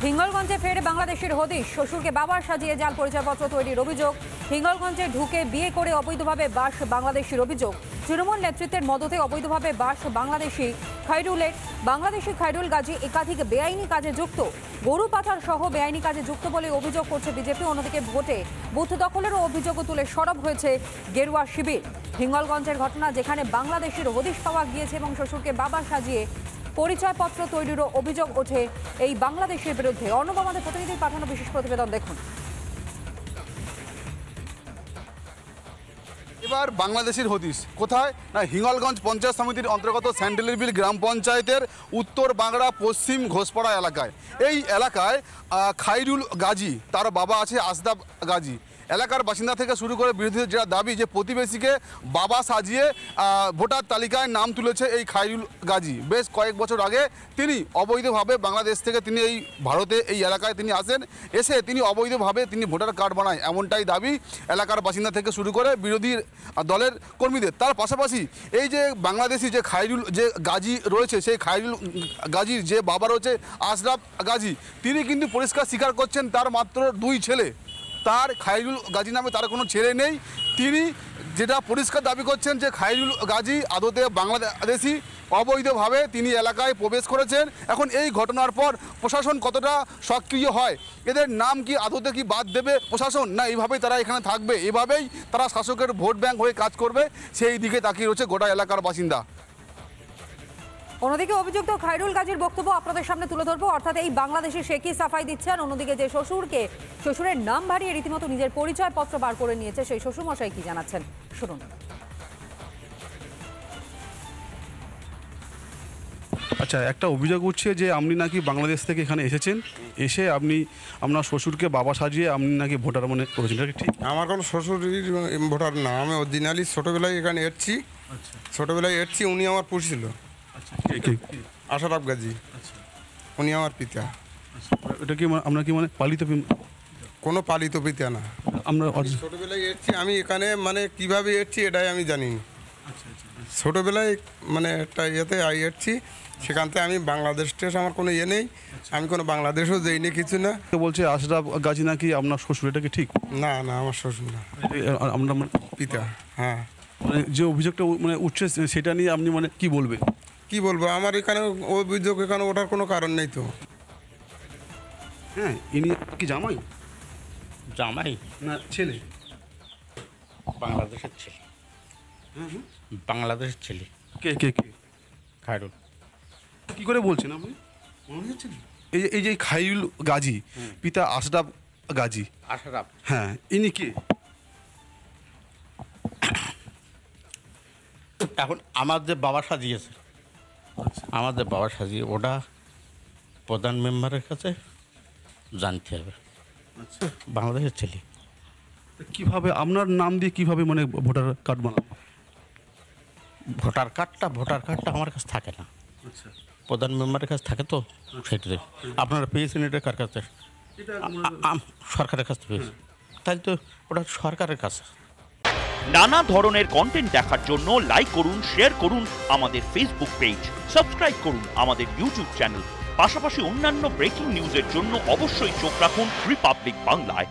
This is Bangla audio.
হিঙ্গলগঞ্জে ফের বাংলাদেশের হদিশ। শ্বশুরকে বাবা সাজিয়ে জাল পরিচয়পত্র তৈরির অভিযোগ। হিঙ্গলগঞ্জে ঢুকে বিয়ে করে অবৈধভাবে বাস বাংলাদেশির অভিযোগ। তৃণমূল নেতৃত্বের মদতে অবৈধভাবে বাস বাংলাদেশি খায়রুল গাজী একাধিক বেআইনি কাজে যুক্ত। গরু পাচার সহ বেআইনি কাজে যুক্ত বলে অভিযোগ করছে বিজেপি। অন্যদিকে ভোটে বুথ দখলেরও অভিযোগও তুলে সরব হয়েছে গেরুয়া শিবির। হিঙ্গলগঞ্জের ঘটনা, যেখানে বাংলাদেশের হদিশ পাওয়া গিয়েছে এবং শ্বশুরকে বাবা সাজিয়ে পরিচয়পত্র তৈরিরও অভিযোগ ওঠে এই বাংলাদেশের বিরুদ্ধে। অর্ণব আমাদের প্রতিনিধির পাঠানো বিশেষ প্রতিবেদন দেখুন। এবার বাংলাদেশের হদিশ কোথায় না, হিঙ্গলগঞ্জ পঞ্চায়েত সমিতির অন্তর্গত স্যান্ডেলেরবিল গ্রাম পঞ্চায়েতের উত্তর বাংলা পশ্চিম ঘোষপাড়া এলাকায়। এই এলাকায় খায়রুল গাজী, তার বাবা আছে আসদাব গাজী। এলাকার বাসিন্দা থেকে শুরু করে বিরোধীদের যেটা দাবি যে প্রতিবেশীকে বাবা সাজিয়ে ভোটার তালিকায় নাম তুলেছে এই খায়রুল গাজী। বেশ কয়েক বছর আগে তিনি অবৈধভাবে বাংলাদেশ থেকে তিনি এই ভারতে এই এলাকায় তিনি আসেন, এসে তিনি অবৈধভাবে তিনি ভোটার কার্ড বানায়, এমনটাই দাবি এলাকার বাসিন্দা থেকে শুরু করে বিরোধী দলের কর্মীদের। তার পাশাপাশি এই যে বাংলাদেশি যে খায়রুল যে গাজী রয়েছে, সেই খায়রুল গাজীর যে বাবা রয়েছে আশরাফ গাজী, তিনি কিন্তু পরিষ্কার স্বীকার করছেন তার মাত্র 2 ছেলে। তার খায়রুল গাজী নামে তার কোনো ছেলে নেই। তিনি যেটা পরিষ্কার দাবি করছেন যে খায়রুল গাজী আদতে বাংলাদেশি, অবৈধভাবে তিনি এলাকায় প্রবেশ করেছেন। এখন এই ঘটনার পর প্রশাসন কতটা সক্রিয় হয়, এদের নাম কি আদতে কি বাদ দেবে প্রশাসন, না এইভাবেই তারা এখানে থাকবে, এভাবেই তারা শাসকের ভোট ব্যাংক হয়ে কাজ করবে, সেই দিকে তাকিয়ে রয়েছে গোটা এলাকার বাসিন্দা। অন্যদিকে অভিযুক্ত খায়রুল গাজীর বক্তব্য আপনাদের সামনে তুলে ধরবো। অর্থাৎ এই বাংলাদেশে সে কি সাফাই দিচ্ছেন, অন্যদিকে যে শ্বশুরের নাম ভারিয়ে রীতিমতো নিজের পরিচয়পত্র বার করে নিয়েছে, সেই শ্বশুরমশাই কি জানাচ্ছেন শুনুন। আচ্ছা, একটা অভিযোগ উঠছে যে আপনি নাকি বাংলাদেশ থেকে এখানে এসেছেন, এসে আপনি আপনার শ্বশুরকে বাবা সাজিয়ে আপনি নাকি ভোটার মনে করেছেন, এটা কি ঠিক? আমার কোনো শ্বশুর ভোটার না, আমি অরিজিনালি ছোটোবেলায় এখানে এসেছি। ছোটোবেলায় এসেছি, উনি আমার পুষছিল। আশরাফ গাজী, উনি আমার পিতা। এটা কি আপনার কি মানে পালিত? কোনো পালিত পিতা না, আমরা ছোটোবেলায় এসেছি। আমি এখানে মানে কীভাবে এসেছি এটাই আমি জানি। ছোটোবেলায় মানে একটা ইয়েতে এসেছি, সেখান থেকে আমি বাংলাদেশ টেস্ট আমার কোনো ইয়ে নেই, আমি কোনো বাংলাদেশও যাইনি, কিছু না। বলছে আশরাফ গাজী নাকি আপনার শ্বশুর, এটা কি ঠিক? না না, আমার শ্বশুর না, আমরা পিতা। হ্যাঁ, মানে যে অভিযোগটা মানে উঠছে সেটা নিয়ে আপনি মানে কি বলবেন? কি বলবো, আমার এখানে অভিযোগ এখানে ওঠার কোনো কারণ নেই তো। হ্যাঁ, ইনি কি জামাই? জামাই না ছেলে? বাংলাদেশের ছেলে। বাংলাদেশের ছেলে। কে কে কে? খায়রুল। কি করে বলছেন আপনি? এই যে খায়রুল গাজী, পিতা আশরাফ গাজী। আশরাফ, হ্যাঁ, ইনি কে? এখন আমার যে বাবা সাজিয়েছে, আমাদের বাবা সাজিয়ে ওটা প্রধান মেম্বারের কাছে জানতে হবে। বাংলাদেশের ছেলে। কিভাবে আপনার নাম দিয়ে কিভাবে মানে ভোটার কার্ড বানাবো? ভোটার কার্ডটা আমার কাছে থাকে না, প্রধান মেম্বারের কাছে থাকে। তো সেটাতে আপনারা পেয়েছেন এটা কার কাছে? সরকারের কাছে পেয়েছেন, তাই তো ওটা সরকারের কাছে। নানা ধরনের কন্টেন্ট দেখার জন্য লাইক করুন, শেয়ার করুন আমাদের ফেসবুক পেজ, সাবস্ক্রাইব করুন আমাদের ইউটিউব চ্যানেল। পাশাপাশি অন্যান্য ব্রেকিং নিউজের জন্য অবশ্যই চোখ রাখুন রিপাবলিক বাংলায়।